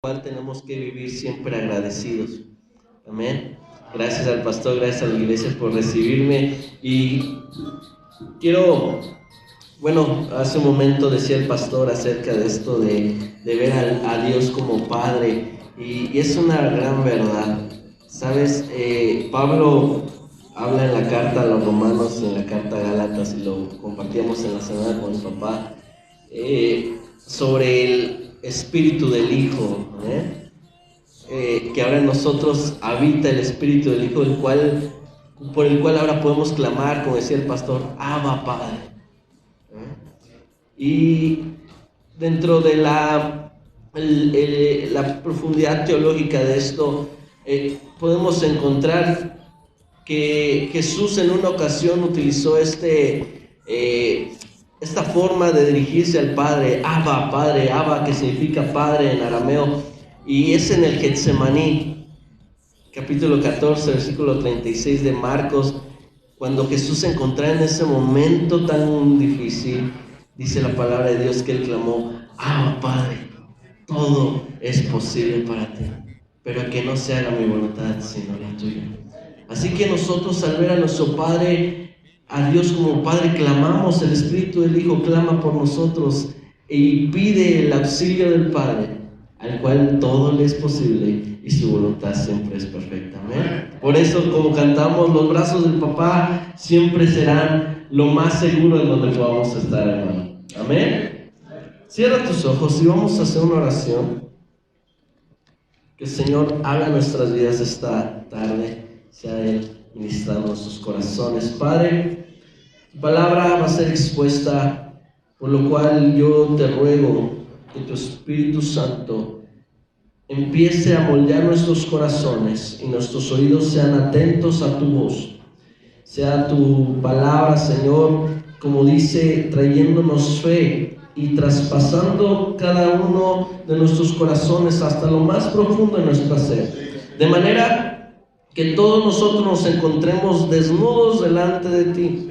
cual tenemos que vivir siempre agradecidos. Amén. Gracias al pastor, gracias a la iglesia por recibirme. Y quiero, hace un momento decía el pastor acerca de esto de ver a Dios como Padre. Y es una gran verdad. ¿Sabes? Pablo habla en la carta a los Romanos y en la carta a Gálatas, y lo compartíamos en la semana con mi papá, sobre el espíritu del Hijo, que ahora en nosotros habita el espíritu del Hijo, por el cual ahora podemos clamar, como decía el pastor, Abba Padre. Y dentro de la profundidad teológica de esto, podemos encontrar que Jesús en una ocasión utilizó esta forma de dirigirse al Padre, Abba, Padre, Abba, que significa Padre en arameo, y es en el Getsemaní, capítulo 14, versículo 36 de Marcos, cuando Jesús se encontraba en ese momento tan difícil. Dice la palabra de Dios que él clamó, Abba, Padre, todo es posible para ti, pero que no se haga mi voluntad sino la tuya. Así que nosotros, al ver a nuestro Padre, a Dios como Padre, clamamos, el Espíritu del Hijo clama por nosotros y pide el auxilio del Padre, al cual todo le es posible y su voluntad siempre es perfecta. Amén. Por eso, como cantamos, los brazos del papá siempre serán lo más seguro en donde podamos estar, hermano. Amén. Cierra tus ojos y vamos a hacer una oración. Que el Señor haga nuestras vidas esta tarde, sea Él ministrando nuestros corazones. Padre, tu palabra va a ser expuesta, por lo cual yo te ruego que tu Espíritu Santo empiece a moldear nuestros corazones y nuestros oídos sean atentos a tu voz. Sea tu palabra, Señor, como dice, trayéndonos fe y traspasando cada uno de nuestros corazones hasta lo más profundo de nuestra ser, de manera que todos nosotros nos encontremos desnudos delante de ti,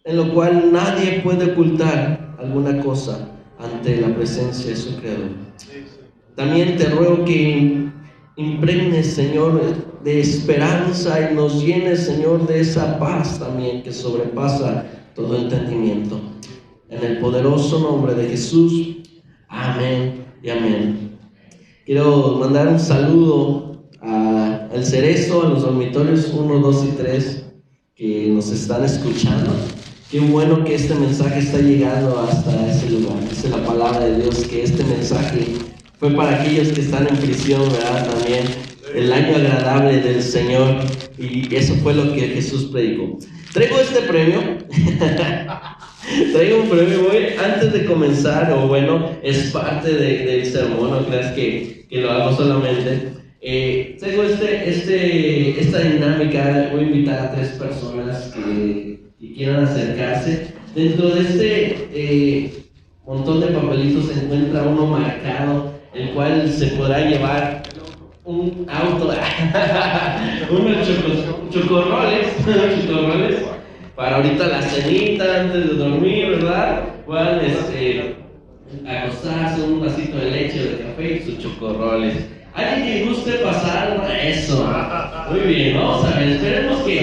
en lo cual nadie puede ocultar alguna cosa ante la presencia de su Creador. También te ruego que impregnes, Señor, de esperanza y nos llenes, Señor, de esa paz también que sobrepasa todo entendimiento. En el poderoso nombre de Jesús, amén y amén. Quiero mandar un saludo al Cerezo, a los dormitorios 1, 2 y 3 que nos están escuchando. Qué bueno que este mensaje está llegando hasta ese lugar. Dice la palabra de Dios que este mensaje fue para aquellos que están en prisión, ¿verdad? También el año agradable del Señor, y eso fue lo que Jesús predicó. Traigo este premio. Traigo un premio hoy, antes de comenzar, es parte del sermón, no creas que lo hago solamente. Tengo esta dinámica. Voy a invitar a 3 personas que quieran acercarse. Dentro de este montón de papelitos se encuentra uno marcado, el cual se podrá llevar un auto, unos chocorroles para ahorita la cenita, antes de dormir, ¿verdad? Puedan acostarse, un vasito de leche o de café y sus chocorroles. ¿Alguien que guste pasar? Eso. Muy bien, vamos a ver, esperemos que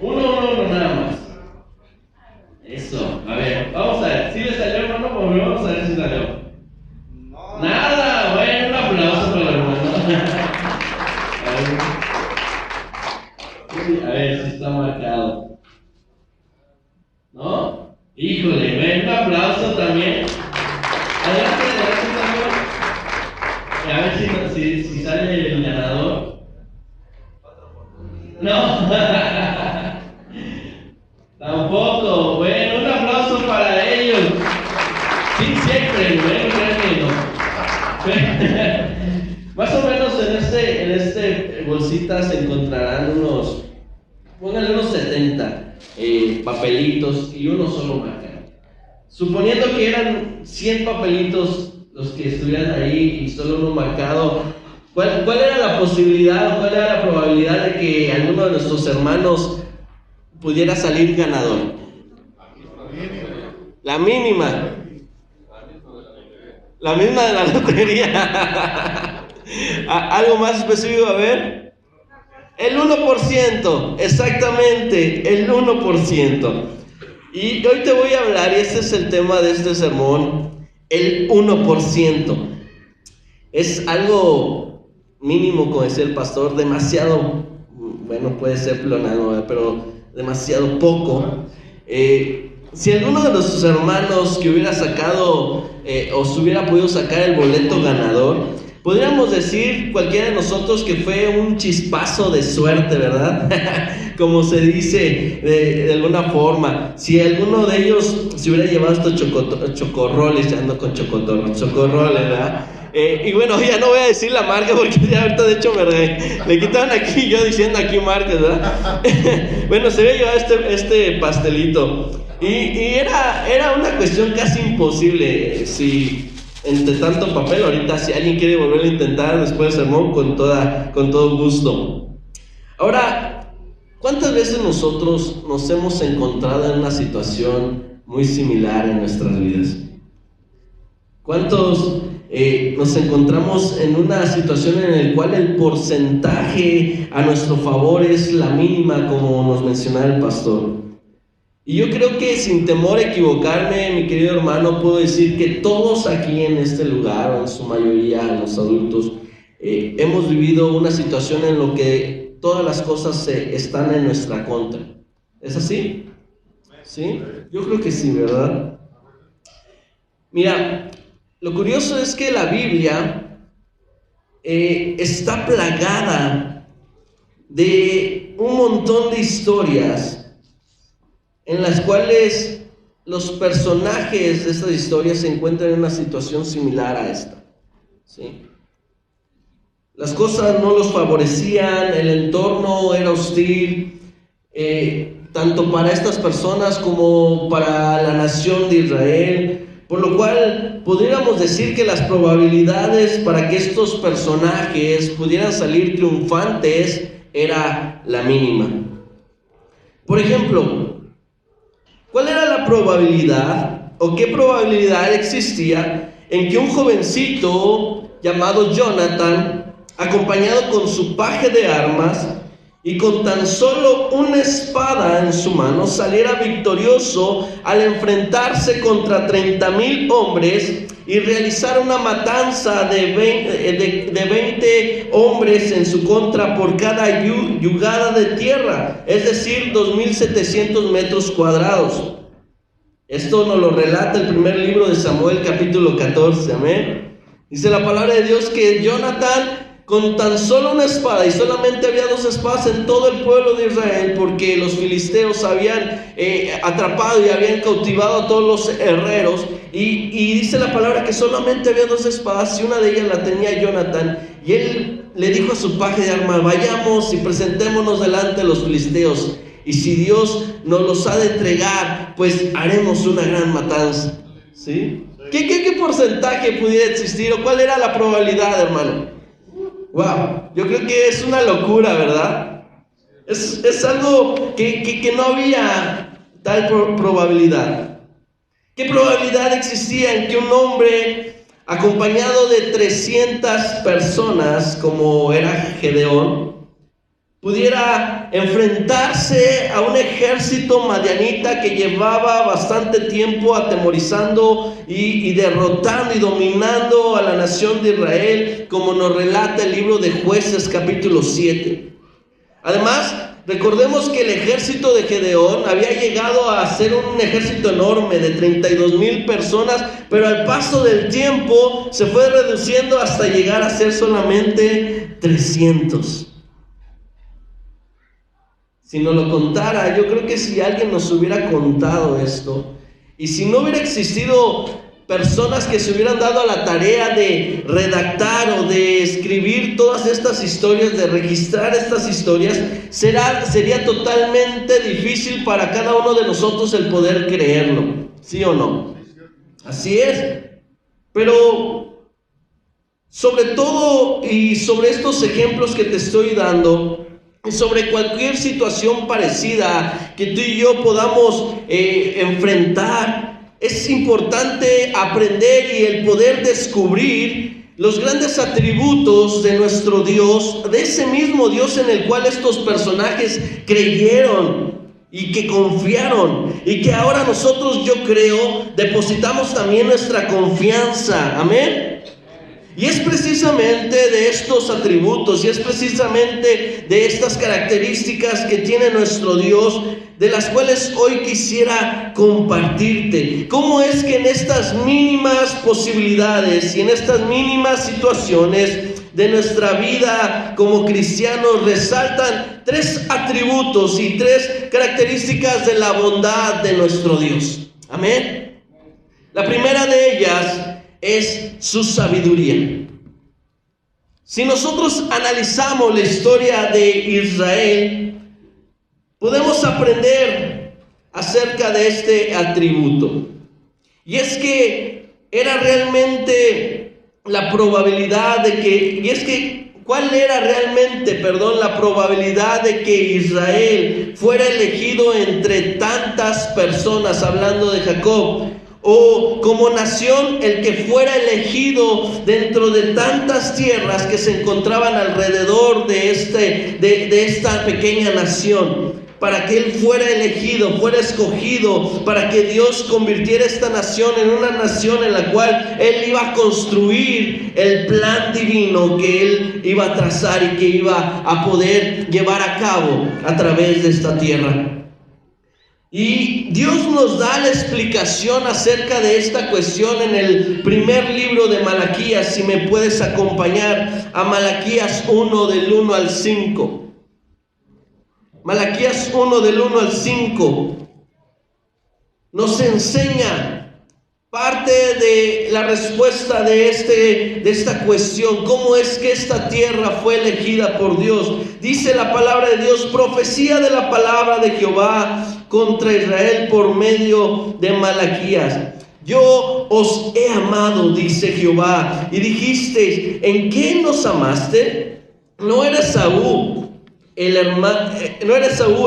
uno nada más. Eso, a ver, vamos a ver, si le salió, hermano, pues vamos a ver si salió. No. Nada, bueno, un aplauso para el hermano. A ver si está marcado. ¿No? Híjole, ven, un aplauso también. Adelante, también. A ver si sale el ganador. No. Tampoco. Bueno, un aplauso para ellos. Sí, siempre, Más o menos en este bolsita se encontrarán pónganle unos 70 papelitos y uno solo marcado. Suponiendo que eran 100 papelitos los que estuvieran ahí y solo uno marcado, ¿cuál era la posibilidad, cuál era la probabilidad de que alguno de nuestros hermanos pudiera salir ganador? La mínima. La misma de la lotería. ¿Algo más específico? A ver. El 1%, exactamente, el 1%. Y hoy te voy a hablar, y este es el tema de este sermón, el 1%. Es algo mínimo, como decía el pastor, demasiado, bueno, puede ser plonado, pero demasiado poco. Si alguno de nuestros hermanos que hubiera sacado o se hubiera podido sacar el boleto ganador, podríamos decir cualquiera de nosotros que fue un chispazo de suerte, ¿verdad? Como se dice de alguna forma. Si alguno de ellos se hubiera llevado estos chocorroles, ya ando con chocorroles, ¿verdad? Y bueno, ya no voy a decir la marca porque ya ahorita de hecho le quitaron aquí, yo diciendo aquí marcas, ¿verdad? Bueno, se había llevado este pastelito. Y era una cuestión casi imposible. Si entre tanto papel, ahorita si alguien quiere volver a intentar después del sermón, con todo gusto. Ahora, ¿cuántas veces nosotros nos hemos encontrado en una situación muy similar en nuestras vidas? ¿Cuántos nos encontramos en una situación en la cual el porcentaje a nuestro favor es la mínima, como nos mencionaba el pastor? Y yo creo que sin temor a equivocarme, mi querido hermano, puedo decir que todos aquí en este lugar, o en su mayoría los adultos, hemos vivido una situación en la que todas las cosas están en nuestra contra. ¿Es así? ¿Sí? Yo creo que sí, ¿verdad? Mira, lo curioso es que la Biblia está plagada de un montón de historias en las cuales los personajes de estas historias se encuentran en una situación similar a esta, ¿sí? Las cosas no los favorecían, el entorno era hostil, tanto para estas personas como para la nación de Israel, por lo cual podríamos decir que las probabilidades para que estos personajes pudieran salir triunfantes era la mínima. Por ejemplo, ¿cuál era la probabilidad o qué probabilidad existía en que un jovencito llamado Jonathan, acompañado con su paje de armas y con tan solo una espada en su mano, saliera victorioso al enfrentarse contra 30,000 hombres y realizar una matanza de 20 hombres en su contra por cada yugada de tierra, es decir, 2,700 metros cuadrados? Esto nos lo relata el primer libro de Samuel, capítulo 14, amén. Dice la palabra de Dios que Jonathan, con tan solo una espada, y solamente había 2 espadas en todo el pueblo de Israel, porque los filisteos habían atrapado y habían cautivado a todos los herreros, y dice la palabra que solamente había 2 espadas, y una de ellas la tenía Jonathan, y él le dijo a su paje de armas: vayamos y presentémonos delante de los filisteos, y si Dios nos los ha de entregar, pues haremos una gran matanza, ¿sí? ¿Qué porcentaje pudiera existir, o cuál era la probabilidad, hermano? Wow, yo creo que es una locura, ¿verdad? Es algo que no había tal probabilidad. ¿Qué probabilidad existía en que un hombre acompañado de 300 personas, como era Gedeón, pudiera enfrentarse a un ejército madianita que llevaba bastante tiempo atemorizando y derrotando y dominando a la nación de Israel, como nos relata el libro de Jueces capítulo 7? Además, recordemos que el ejército de Gedeón había llegado a ser un ejército enorme de 32,000 personas, pero al paso del tiempo se fue reduciendo hasta llegar a ser solamente 300. Si nos lo contara, yo creo que si alguien nos hubiera contado esto, y si no hubiera existido personas que se hubieran dado a la tarea de redactar o de escribir todas estas historias, de registrar estas historias, sería totalmente difícil para cada uno de nosotros el poder creerlo, ¿sí o no? Así es. Pero sobre todo y sobre estos ejemplos que te estoy dando, sobre cualquier situación parecida que tú y yo podamos enfrentar, es importante aprender y el poder descubrir los grandes atributos de nuestro Dios, de ese mismo Dios en el cual estos personajes creyeron y que confiaron, y que ahora nosotros, yo creo, depositamos también nuestra confianza. Amén. Y es precisamente de estos atributos, y es precisamente de estas características que tiene nuestro Dios, de las cuales hoy quisiera compartirte. ¿Cómo es que en estas mínimas posibilidades y en estas mínimas situaciones de nuestra vida como cristianos resaltan tres atributos y tres características de la bondad de nuestro Dios? Amén. La primera de ellas es su sabiduría. Si nosotros analizamos la historia de Israel, podemos aprender acerca de este atributo. Y es que era realmente la probabilidad de que, ¿cuál era realmente, la probabilidad de que Israel fuera elegido entre tantas personas, hablando de Jacob, o como nación, el que fuera elegido dentro de tantas tierras que se encontraban alrededor de esta pequeña nación, para que él fuera elegido, fuera escogido, para que Dios convirtiera esta nación en una nación en la cual él iba a construir el plan divino que él iba a trazar y que iba a poder llevar a cabo a través de esta tierra. Y Dios nos da la explicación acerca de esta cuestión en el primer libro de Malaquías. Si me puedes acompañar a Malaquías 1 del 1 al 5. Malaquías 1 del 1 al 5 nos enseña parte de la respuesta de esta cuestión. ¿Cómo es que esta tierra fue elegida por Dios? Dice la palabra de Dios: profecía de la palabra de Jehová contra Israel por medio de Malaquías. Yo os he amado, dice Jehová, y dijisteis: ¿en qué nos amaste? ¿No era Esaú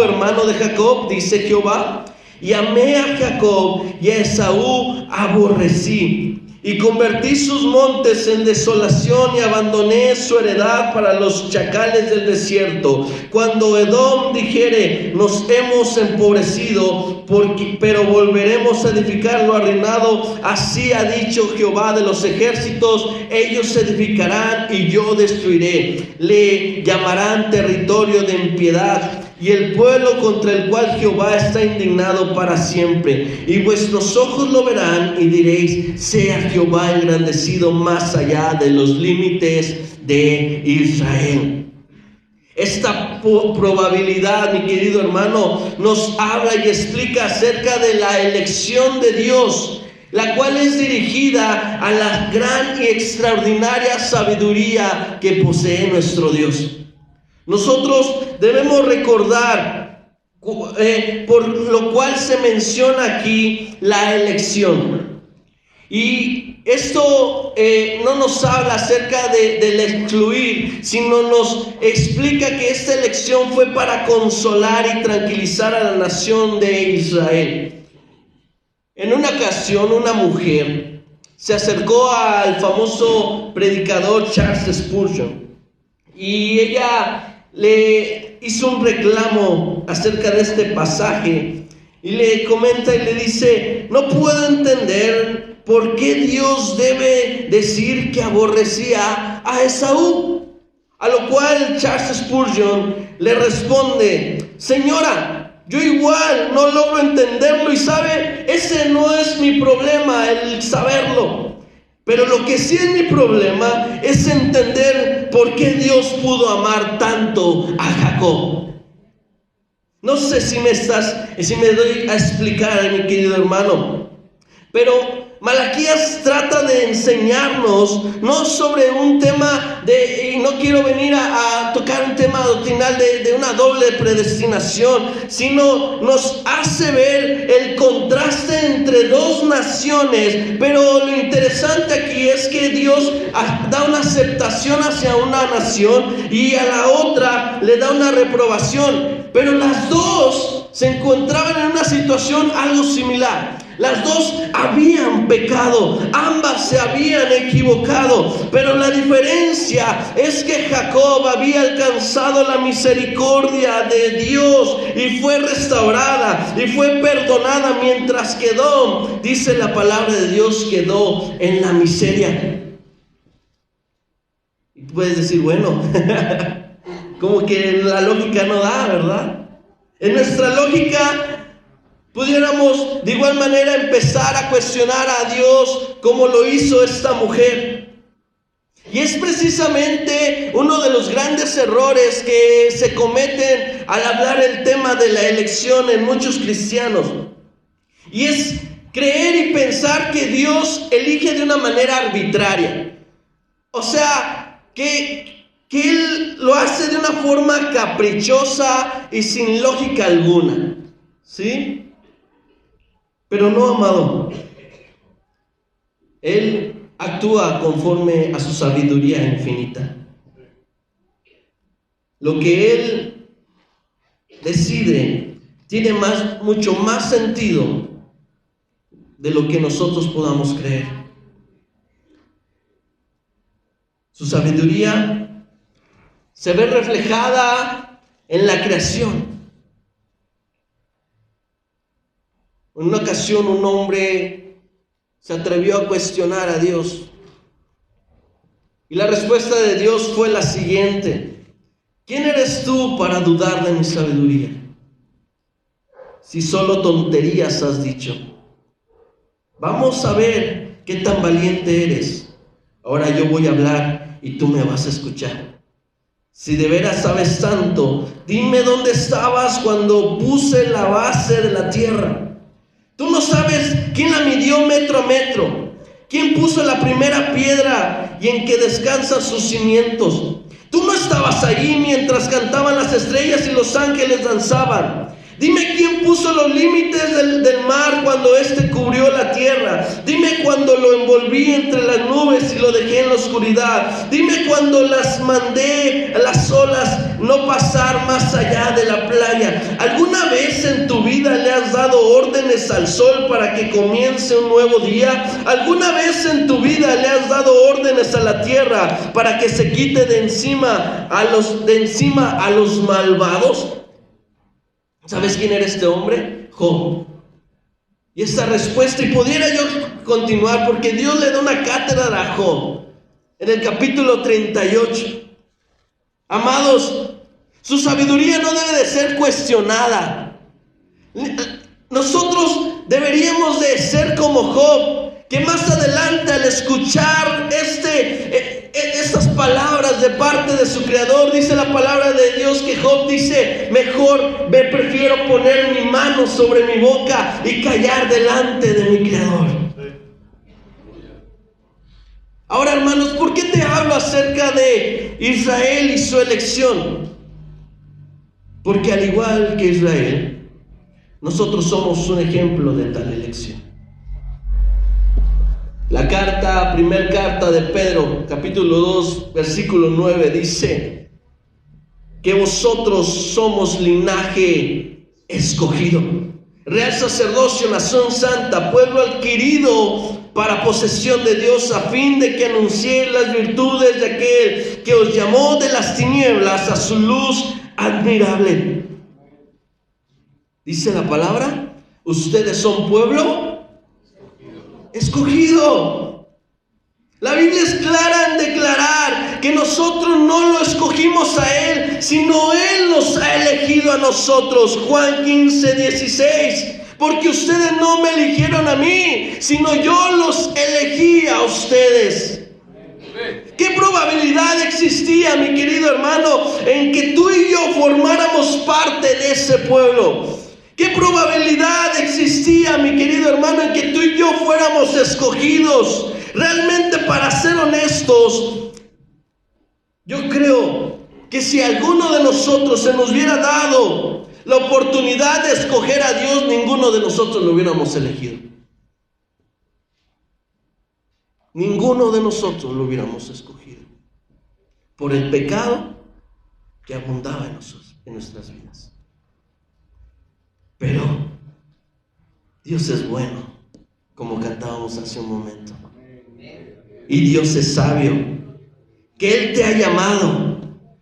hermano de Jacob? Dice Jehová. Y amé a Jacob y a Esaú aborrecí, y convertí sus montes en desolación y abandoné su heredad para los chacales del desierto. Cuando Edom dijere: nos hemos empobrecido, pero volveremos a edificar lo arruinado, así ha dicho Jehová de los ejércitos: ellos edificarán y yo destruiré, le llamarán territorio de impiedad, y el pueblo contra el cual Jehová está indignado para siempre. Y vuestros ojos lo verán y diréis: sea Jehová engrandecido más allá de los límites de Israel. Esta probabilidad, mi querido hermano, nos habla y explica acerca de la elección de Dios, la cual es dirigida a la gran y extraordinaria sabiduría que posee nuestro Dios. Nosotros debemos recordar, por lo cual se menciona aquí la elección. Y esto no nos habla acerca del excluir, sino nos explica que esta elección fue para consolar y tranquilizar a la nación de Israel. En una ocasión, una mujer se acercó al famoso predicador Charles Spurgeon, y ella le hizo un reclamo acerca de este pasaje, y le comenta y le dice: no puedo entender por qué Dios debe decir que aborrecía a Esaú. A lo cual Charles Spurgeon le responde: señora, yo igual no logro entenderlo, y sabe, ese no es mi problema, el saberlo. Pero lo que sí es mi problema es entender por qué Dios pudo amar tanto a Jacob. No sé si me doy a explicar, mi querido hermano, pero Malaquías trata de enseñarnos no sobre un tema y no quiero venir a tocar un tema doctrinal de una doble predestinación, sino nos hace ver el contraste entre dos naciones. Pero lo interesante aquí es que Dios da una aceptación hacia una nación y a la otra le da una reprobación, pero las dos se encontraban en una situación algo similar. Las dos habían pecado, ambas se habían equivocado, pero la diferencia es que Jacob había alcanzado la misericordia de Dios y fue restaurada y fue perdonada, mientras que Edom, dice la palabra de Dios, quedó en la miseria. Y tú puedes decir, bueno, como que la lógica no da, ¿verdad? En nuestra lógica pudiéramos de igual manera empezar a cuestionar a Dios como lo hizo esta mujer. Y es precisamente uno de los grandes errores que se cometen al hablar el tema de la elección en muchos cristianos. Y es creer y pensar que Dios elige de una manera arbitraria. O sea, que Él lo hace de una forma caprichosa y sin lógica alguna. ¿Sí? Pero no, amado. Él actúa conforme a su sabiduría infinita. Lo que Él decide tiene mucho más sentido de lo que nosotros podamos creer. Su sabiduría se ve reflejada en la creación. En una ocasión un hombre se atrevió a cuestionar a Dios. Y la respuesta de Dios fue la siguiente: ¿quién eres tú para dudar de mi sabiduría? Si solo tonterías has dicho. Vamos a ver qué tan valiente eres. Ahora yo voy a hablar y tú me vas a escuchar. Si de veras sabes tanto, dime dónde estabas cuando puse la base de la tierra. Tú no sabes quién la midió metro a metro, quién puso la primera piedra y en que descansan sus cimientos. Tú no estabas ahí mientras cantaban las estrellas y los ángeles danzaban. Dime quién puso los límites del mar cuando éste cubrió la tierra. Dime cuando lo envolví entre las nubes y lo dejé en la oscuridad. Dime cuando las mandé a las olas no pasar más allá de la playa. ¿Alguna vez en tu vida le has dado órdenes al sol para que comience un nuevo día? ¿Alguna vez en tu vida le has dado órdenes a la tierra para que se quite de encima a los malvados? ¿Sabes quién era este hombre? Job. Y esta respuesta, y pudiera yo continuar, porque Dios le da una cátedra a Job en el capítulo 38. Amados, su sabiduría no debe de ser cuestionada. Nosotros deberíamos de ser como Job, que más adelante al escuchar estas palabras de parte de su creador, dice la palabra de Dios que Job dice: mejor me prefiero poner mi mano sobre mi boca y callar delante de mi creador. Ahora, hermanos, ¿por qué te hablo acerca de Israel y su elección? Porque al igual que Israel, nosotros somos un ejemplo de tal elección. La primera carta de Pedro, capítulo 2, versículo 9, dice que vosotros somos linaje escogido, real sacerdocio, nación santa, pueblo adquirido para posesión de Dios, a fin de que anunciéis las virtudes de aquel que os llamó de las tinieblas a su luz admirable. Dice la palabra, ustedes son pueblo escogido. La Biblia es clara en declarar que nosotros no lo escogimos a Él, sino Él nos ha elegido a nosotros. Juan 15:16. Porque ustedes no me eligieron a mí, sino yo los elegí a ustedes. ¿Qué probabilidad existía, mi querido hermano, en que tú y yo formáramos parte de ese pueblo? ¿Qué probabilidad existía, mi querido hermano, en que tú y yo fuéramos escogidos? Realmente, para ser honestos, yo creo que si alguno de nosotros se nos hubiera dado la oportunidad de escoger a Dios, ninguno de nosotros lo hubiéramos elegido. Ninguno de nosotros lo hubiéramos escogido por el pecado que abundaba en nuestras vidas. Pero Dios es bueno como cantábamos hace un momento. Y Dios es sabio, que Él te ha llamado.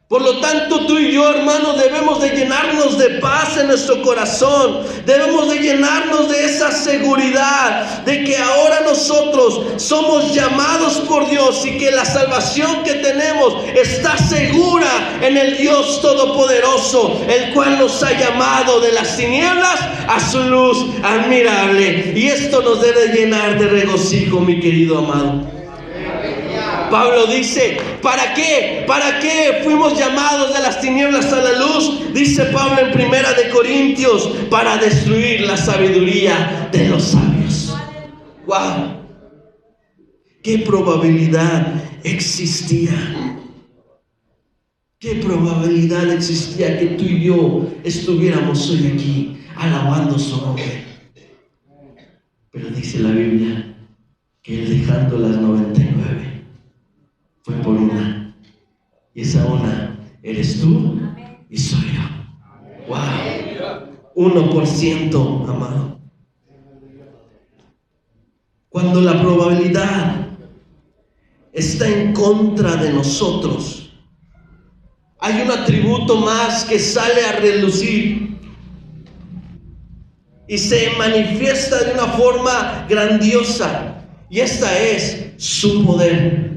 Por lo tanto, tú y yo, hermanos, debemos de llenarnos de paz en nuestro corazón. Debemos de llenarnos de esa seguridad de que ahora nosotros somos llamados por Dios y que la salvación que tenemos está segura en el Dios Todopoderoso, el cual nos ha llamado de las tinieblas a su luz admirable. Y esto nos debe llenar de regocijo, mi querido amado. Pablo dice, ¿para qué? ¿Para qué fuimos llamados de las tinieblas a la luz? Dice Pablo en 1 Corintios, para destruir la sabiduría de los sabios. ¡Wow! ¿Qué probabilidad existía? ¿Qué probabilidad existía que tú y yo estuviéramos hoy aquí alabando su nombre? Pero dice la Biblia que Él, dejando las 99, fue por una, y esa una eres tú y soy yo. Wow, 1%, amado. Cuando la probabilidad está en contra de nosotros, hay un atributo más que sale a relucir y se manifiesta de una forma grandiosa, y esta es su poder.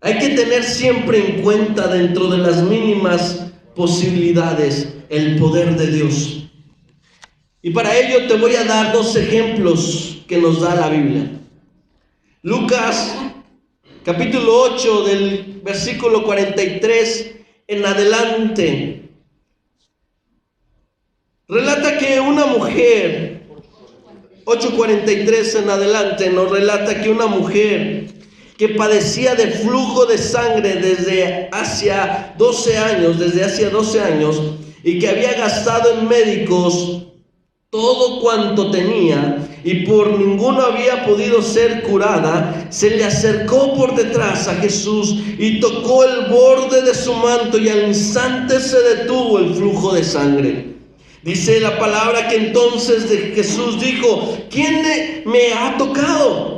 Hay que tener siempre en cuenta, dentro de las mínimas posibilidades, el poder de Dios. Y para ello te voy a dar 2 ejemplos que nos da la Biblia. Lucas, capítulo 8, del versículo 43 en adelante, relata que una mujer, 8:43 en adelante, nos relata que una mujer que padecía de flujo de sangre desde hacía 12 años, y que había gastado en médicos todo cuanto tenía, y por ninguno había podido ser curada, se le acercó por detrás a Jesús y tocó el borde de su manto, y al instante se detuvo el flujo de sangre. Dice la palabra que entonces Jesús dijo: ¿quién me ha tocado?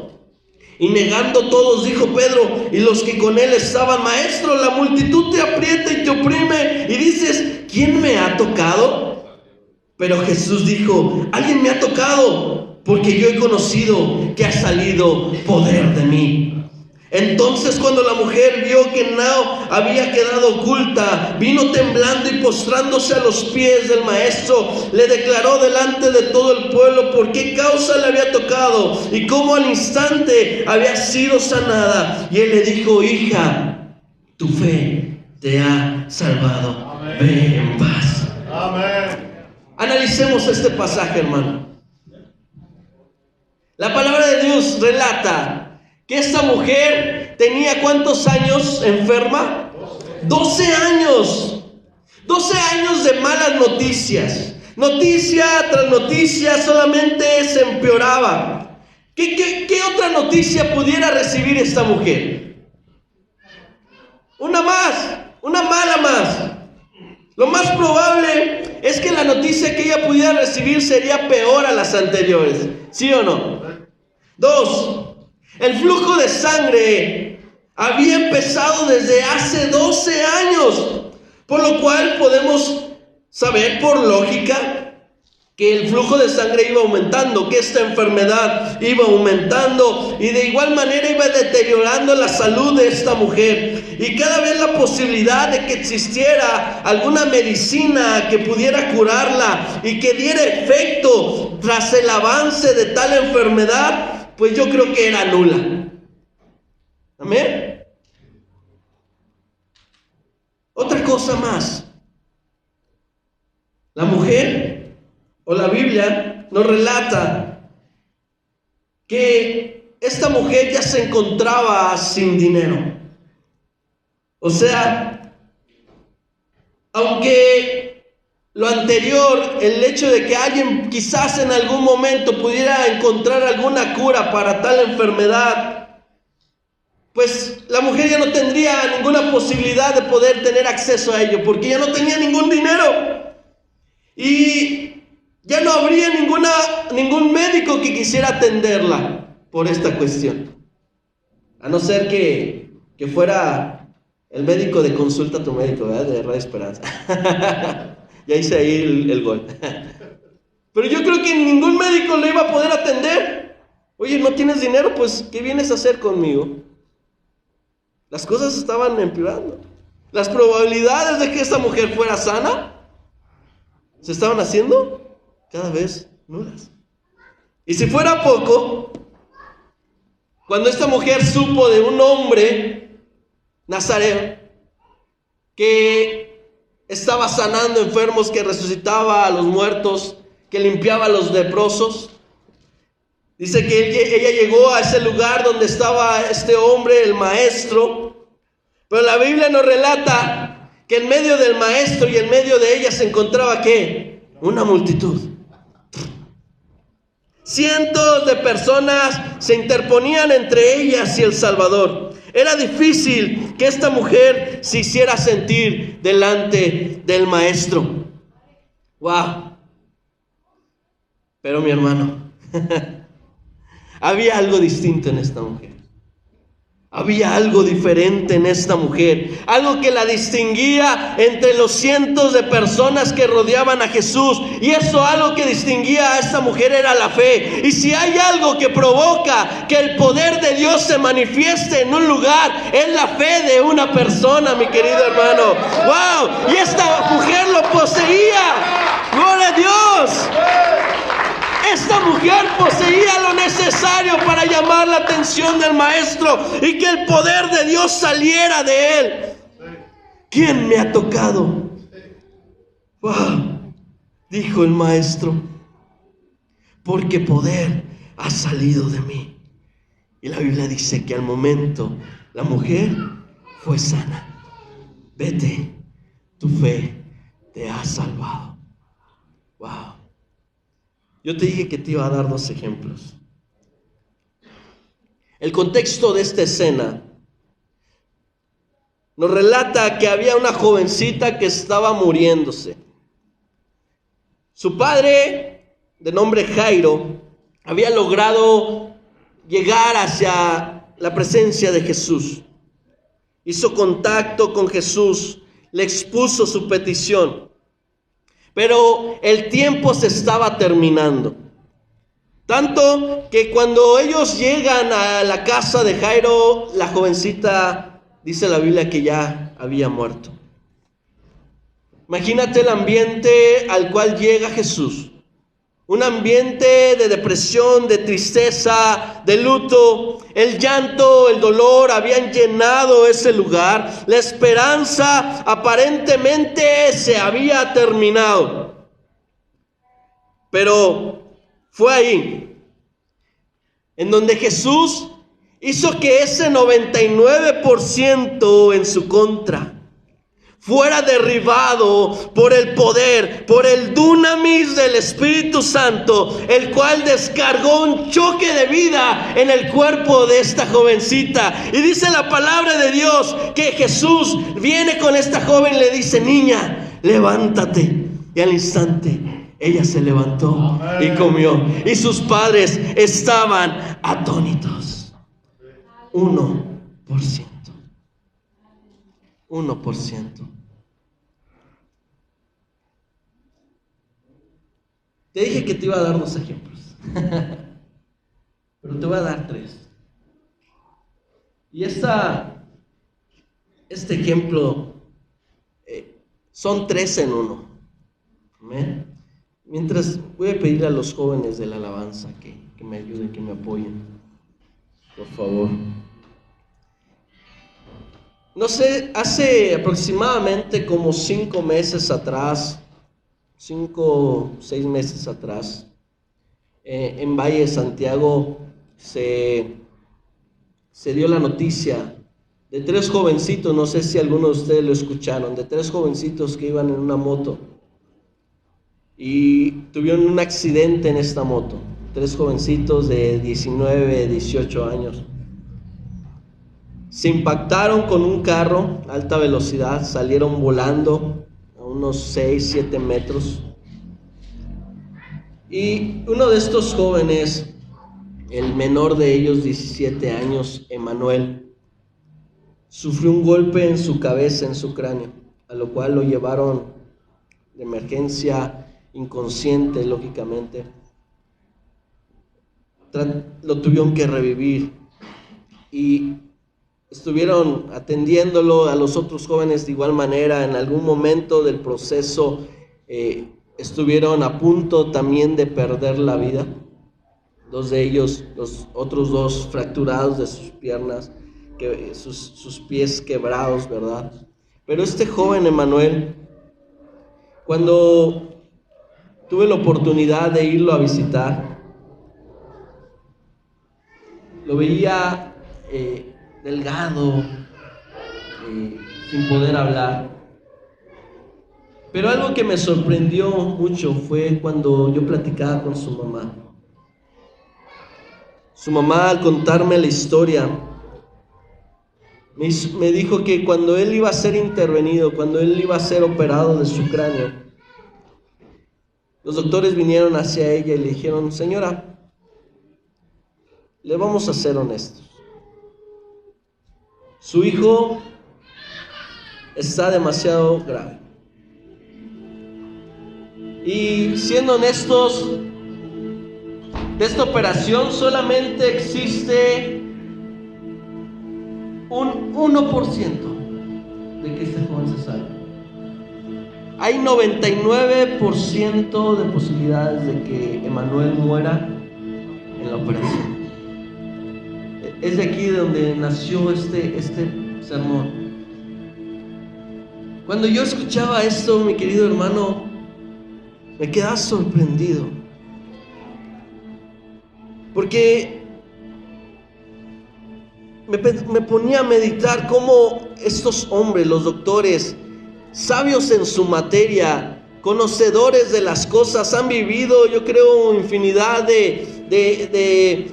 Y negando todos, dijo Pedro y los que con él estaban: Maestro, la multitud te aprieta y te oprime, y dices: ¿quién me ha tocado? Pero Jesús dijo: alguien me ha tocado, porque yo he conocido que ha salido poder de mí. Entonces, cuando la mujer vio que no había quedado oculta, vino temblando y postrándose a los pies del maestro, le declaró delante de todo el pueblo por qué causa le había tocado y cómo al instante había sido sanada. Y él le dijo: hija, tu fe te ha salvado. Amén. Ve en paz. Amén. Analicemos este pasaje, hermano. La palabra de Dios relata que esta mujer tenía ¿cuántos años enferma? 12 años. 12 años de malas noticias. Noticia tras noticia solamente se empeoraba. ¿Qué otra noticia pudiera recibir esta mujer? Una mala más. Lo más probable es que la noticia que ella pudiera recibir sería peor a las anteriores. ¿Sí o no? 2. El flujo de sangre había empezado desde hace 12 años, por lo cual podemos saber por lógica que el flujo de sangre iba aumentando, que esta enfermedad iba aumentando y de igual manera iba deteriorando la salud de esta mujer. Y cada vez la posibilidad de que existiera alguna medicina que pudiera curarla y que diera efecto tras el avance de tal enfermedad, pues yo creo que era nula. Amén. Otra cosa más. La mujer, o la Biblia, nos relata que esta mujer ya se encontraba sin dinero. O sea, aunque lo anterior, el hecho de que alguien quizás en algún momento pudiera encontrar alguna cura para tal enfermedad, pues la mujer ya no tendría ninguna posibilidad de poder tener acceso a ello, porque ya no tenía ningún dinero. Y Ya no habría ningún médico que quisiera atenderla por esta cuestión. A no ser que fuera el médico de Consulta a tu Médico, ¿verdad? De Radio Esperanza. Ya hice ahí el gol. Pero yo creo que ningún médico le iba a poder atender. Oye, ¿no tienes dinero? Pues, ¿qué vienes a hacer conmigo? Las cosas estaban empeorando. Las probabilidades de que esta mujer fuera sana se estaban haciendo cada vez nulas. Y si fuera poco, cuando esta mujer supo de un hombre nazareo que estaba sanando enfermos, que resucitaba a los muertos, que limpiaba a los leprosos, dice que ella llegó a ese lugar donde estaba este hombre, el maestro, pero la Biblia nos relata que en medio del maestro y en medio de ella se encontraba ¿qué? Una multitud. Cientos de personas se interponían entre ellas y el Salvador. Era difícil que esta mujer se hiciera sentir delante del maestro. ¡Wow! Pero mi hermano, había algo distinto en esta mujer. Había algo diferente en esta mujer, algo que la distinguía entre los cientos de personas que rodeaban a Jesús. Y eso, algo que distinguía a esta mujer, era la fe. Y si hay algo que provoca que el poder de Dios se manifieste en un lugar, es la fe de una persona, mi querido hermano. ¡Wow! Y esta mujer lo poseía. ¡Gloria a Dios! Esta mujer poseía lo necesario para llamar la atención del maestro y que el poder de Dios saliera de él. ¿Quién me ha tocado? ¡Wow! Dijo el maestro, porque poder ha salido de mí. Y la Biblia dice que al momento la mujer fue sana. Vete, tu fe te ha salvado. ¡Wow! Yo te dije que te iba a dar 2 ejemplos. El contexto de esta escena nos relata que había una jovencita que estaba muriéndose. Su padre, de nombre Jairo, había logrado llegar hacia la presencia de Jesús. Hizo contacto con Jesús, le expuso su petición. Pero el tiempo se estaba terminando. Tanto que cuando ellos llegan a la casa de Jairo, la jovencita, dice la Biblia, que ya había muerto. Imagínate el ambiente al cual llega Jesús. Un ambiente de depresión, de tristeza, de luto. El llanto, el dolor habían llenado ese lugar. La esperanza aparentemente se había terminado. Pero fue ahí en donde Jesús hizo que ese 99% en su contra fuera derribado por el poder, por el dunamis del Espíritu Santo, el cual descargó un choque de vida en el cuerpo de esta jovencita. Y dice la palabra de Dios que Jesús viene con esta joven y le dice: niña, levántate. Y al instante ella se levantó y comió. Y sus padres estaban atónitos. 1%. 1%. Te dije que te iba a dar 2 ejemplos, pero te voy a dar 3. Y este ejemplo son 3 en 1. ¿Amén? Mientras voy a pedirle a los jóvenes de la alabanza que me ayuden, que me apoyen, por favor. No sé, hace aproximadamente como 5 meses atrás, 5 o 6 meses atrás, en Valle de Santiago se dio la noticia de 3 jovencitos, no sé si algunos de ustedes lo escucharon, de 3 jovencitos que iban en una moto y tuvieron un accidente en esta moto. 3 jovencitos de 19, 18 años. Se impactaron con un carro a alta velocidad, salieron volando a unos 6, 7 metros. Y uno de estos jóvenes, el menor de ellos, 17 años, Emanuel, sufrió un golpe en su cabeza, en su cráneo, a lo cual lo llevaron de emergencia, inconsciente, lógicamente. Lo tuvieron que revivir y estuvieron atendiéndolo. A los otros jóvenes de igual manera. En algún momento del proceso estuvieron a punto también de perder la vida. Dos de ellos, los otros dos fracturados de sus piernas, sus pies quebrados, ¿verdad? Pero este joven Emanuel, cuando tuve la oportunidad de irlo a visitar, lo veía delgado, sin poder hablar. Pero algo que me sorprendió mucho fue cuando yo platicaba con su mamá. Su mamá, al contarme la historia, me dijo que cuando él iba a ser intervenido, cuando él iba a ser operado de su cráneo, los doctores vinieron hacia ella y le dijeron: señora, le vamos a ser honestos. Su hijo está demasiado grave. Y siendo honestos, de esta operación solamente existe un 1% de que este joven se salve. Hay 99% de posibilidades de que Emanuel muera en la operación. Es de aquí donde nació este sermón. Cuando yo escuchaba esto, mi querido hermano, me quedaba sorprendido, porque me ponía a meditar cómo estos hombres, los doctores, sabios en su materia, conocedores de las cosas, han vivido, yo creo, infinidad de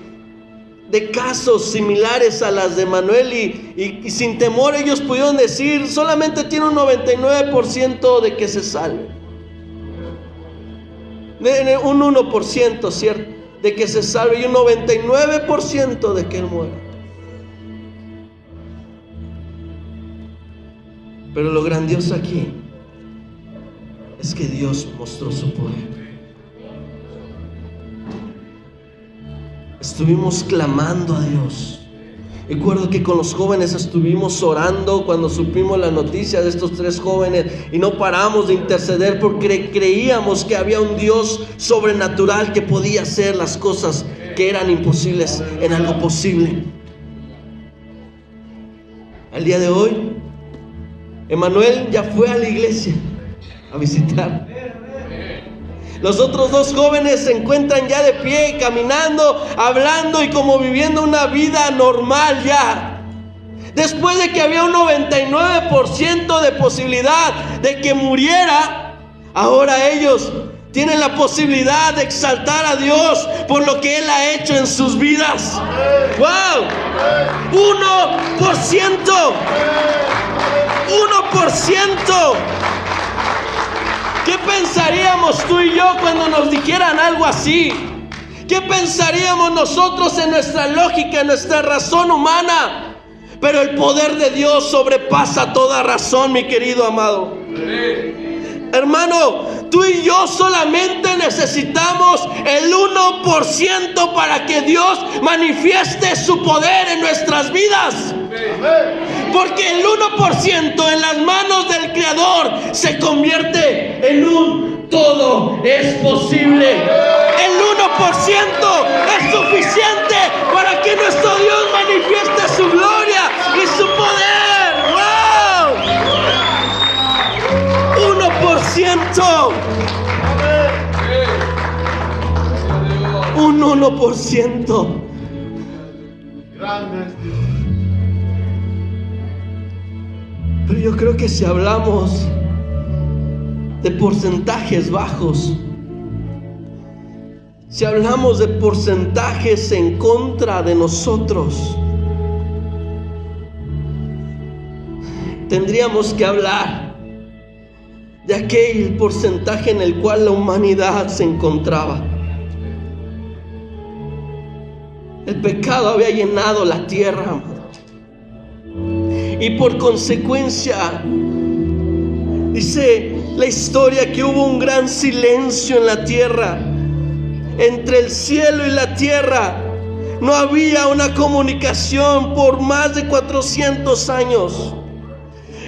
casos similares a las de Emanuel, y sin temor ellos pudieron decir: solamente tiene un 99% de que se salve, un 1%, ¿cierto?, de que se salve, y un 99% de que él muera. Pero lo grandioso aquí es que Dios mostró su poder. Estuvimos clamando a Dios. Recuerdo que con los jóvenes estuvimos orando cuando supimos la noticia de estos 3 jóvenes, y no paramos de interceder porque creíamos que había un Dios sobrenatural que podía hacer las cosas que eran imposibles en algo posible. Al día de hoy, Emanuel ya fue a la iglesia a visitar. Los otros 2 jóvenes se encuentran ya de pie, caminando, hablando y como viviendo una vida normal ya. Después de que había un 99% de posibilidad de que muriera, ahora ellos tienen la posibilidad de exaltar a Dios por lo que Él ha hecho en sus vidas. ¡Wow! 1%. ¿Qué pensaríamos tú y yo cuando nos dijeran algo así? ¿Qué pensaríamos nosotros en nuestra lógica, en nuestra razón humana? Pero el poder de Dios sobrepasa toda razón, mi querido amado. Hermano, tú y yo solamente necesitamos el 1% para que Dios manifieste su poder en nuestras vidas. Porque el 1% en las manos del Creador se convierte en un todo es posible. El 1% es suficiente para que nuestro Dios manifieste su gloria y su poder. ¡Wow! 1%. Un 1%. Pero yo creo que si hablamos de porcentajes bajos, si hablamos de porcentajes en contra de nosotros, tendríamos que hablar de aquel porcentaje en el cual la humanidad se encontraba. El pecado había llenado la tierra, y por consecuencia, dice la historia que hubo un gran silencio en la tierra. Entre el cielo y la tierra no había una comunicación por más de 400 años.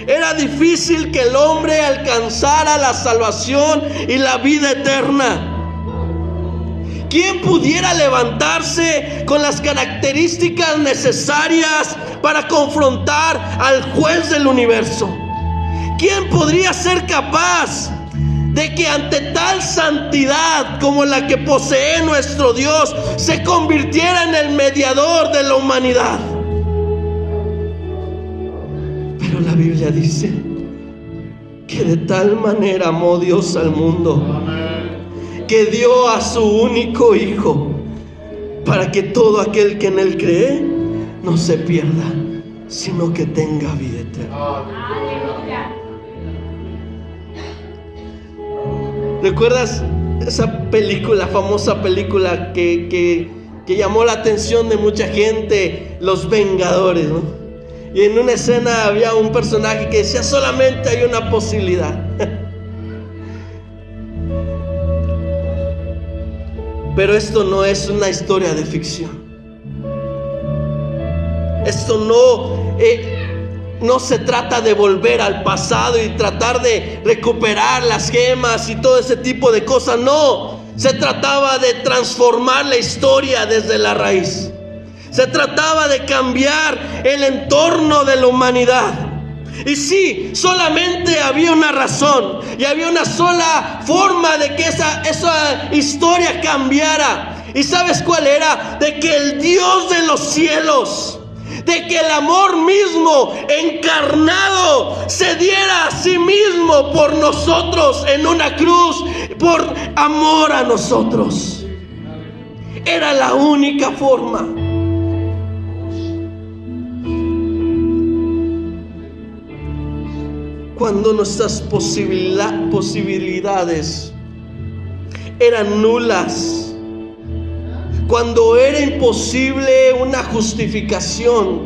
Era difícil que el hombre alcanzara la salvación y la vida eterna. ¿Quién pudiera levantarse con las características necesarias para confrontar al juez del universo? ¿Quién podría ser capaz de que ante tal santidad como la que posee nuestro Dios se convirtiera en el mediador de la humanidad? Pero la Biblia dice que de tal manera amó Dios al mundo que dio a su único Hijo, para que todo aquel que en Él cree no se pierda, sino que tenga vida eterna. ¿Recuerdas esa película, famosa película que llamó la atención de mucha gente? Los Vengadores, ¿no? Y en una escena había un personaje que decía: solamente hay una posibilidad. Pero esto no es una historia de ficción. Esto no se trata de volver al pasado y tratar de recuperar las gemas y todo ese tipo de cosas. No, se trataba de transformar la historia desde la raíz. Se trataba de cambiar el entorno de la humanidad. Y sí, solamente había una razón y había una sola forma de que esa historia cambiara. ¿Y sabes cuál era? De que el Dios de los cielos, de que el amor mismo encarnado se diera a sí mismo por nosotros en una cruz, por amor a nosotros. Era la única forma. Cuando nuestras posibilidades eran nulas, cuando era imposible una justificación,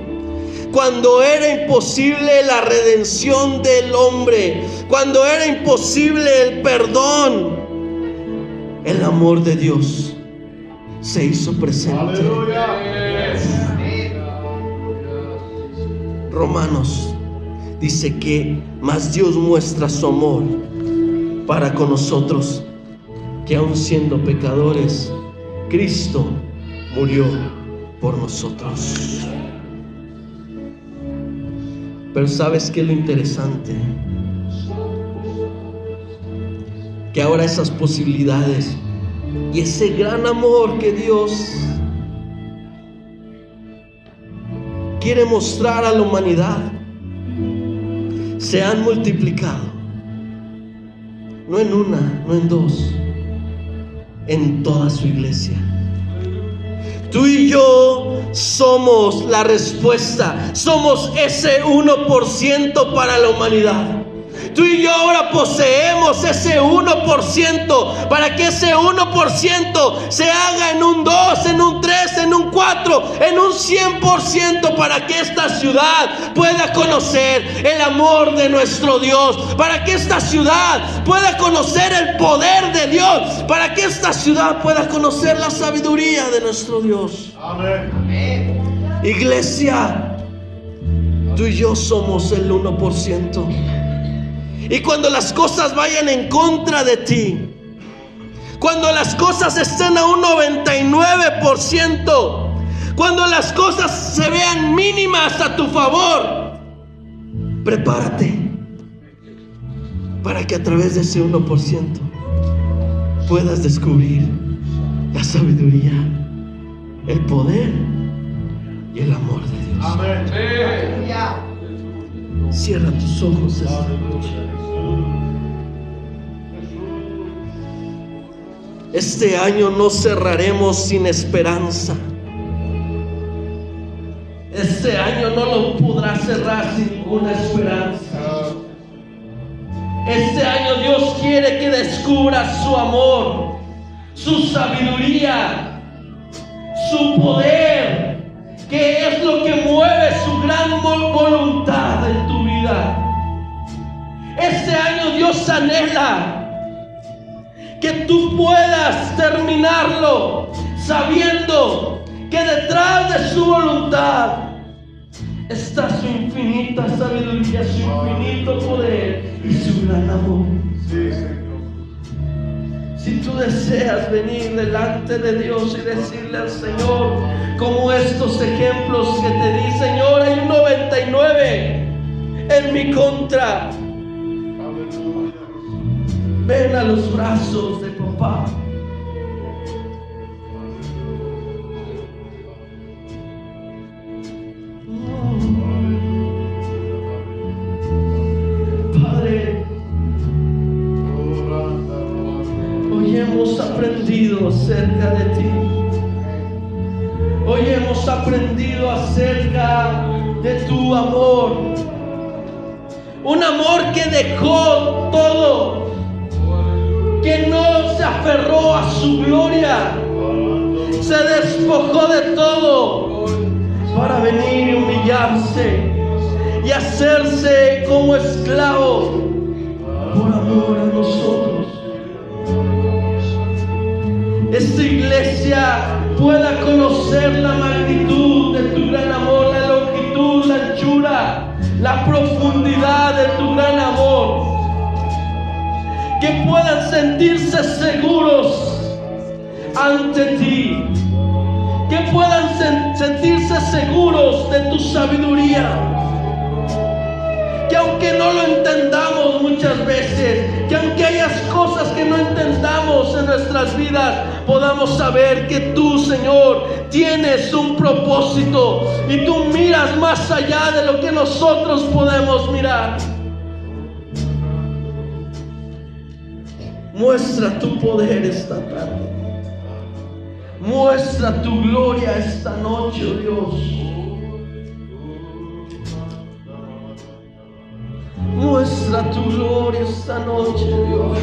cuando era imposible la redención del hombre, cuando era imposible el perdón, el amor de Dios se hizo presente. Romanos dice que más Dios muestra su amor para con nosotros, que aun siendo pecadores, Cristo murió por nosotros. Pero ¿sabes qué es lo interesante? Que ahora esas posibilidades y ese gran amor que Dios quiere mostrar a la humanidad se han multiplicado, no en una, no en dos, en toda su iglesia. Tú y yo somos la respuesta, somos ese 1% para la humanidad. Tú y yo ahora poseemos ese 1% para que ese 1% se haga en un 2, en un 3, en un 4, en un 100%, para que esta ciudad pueda conocer el amor de nuestro Dios, para que esta ciudad pueda conocer el poder de Dios, para que esta ciudad pueda conocer la sabiduría de nuestro Dios. Amén. Iglesia, tú y yo somos el 1%. Y cuando las cosas vayan en contra de ti, cuando las cosas estén a un 99%, cuando las cosas se vean mínimas a tu favor, prepárate para que a través de ese 1% puedas descubrir la sabiduría, el poder y el amor de Dios. Amén. Cierra tus ojos esta noche. Este año no cerraremos sin esperanza. Este año no lo podrás cerrar sin ninguna esperanza. Este año Dios quiere que descubras su amor, su sabiduría, su poder, que es lo que mueve su gran voluntad en tu vida. Este año Dios anhela que tú puedas terminarlo sabiendo que detrás de su voluntad está su infinita sabiduría, su infinito poder y su gran amor. Si tú deseas venir delante de Dios y decirle al Señor, como estos ejemplos que te di, Señor, hay un 99 en mi contra. Ven a los brazos de papá. Padre, hoy hemos aprendido acerca de ti. Hoy hemos aprendido acerca de tu amor. Un amor que dejó todo, que no se aferró a su gloria, se despojó de todo para venir y humillarse y hacerse como esclavo por amor a nosotros. Esta iglesia pueda conocer la magnitud de tu gran amor, la longitud, la anchura, la profundidad de tu gran amor. Que puedan sentirse seguros ante ti, que puedan sentirse seguros de tu sabiduría, que aunque no lo entendamos muchas veces, que aunque hayas cosas que no entendamos en nuestras vidas, podamos saber que tú, Señor, tienes un propósito y tú miras más allá de lo que nosotros podemos mirar. Muestra tu poder esta tarde. Muestra tu gloria esta noche, oh Dios. Muestra tu gloria esta noche, Dios.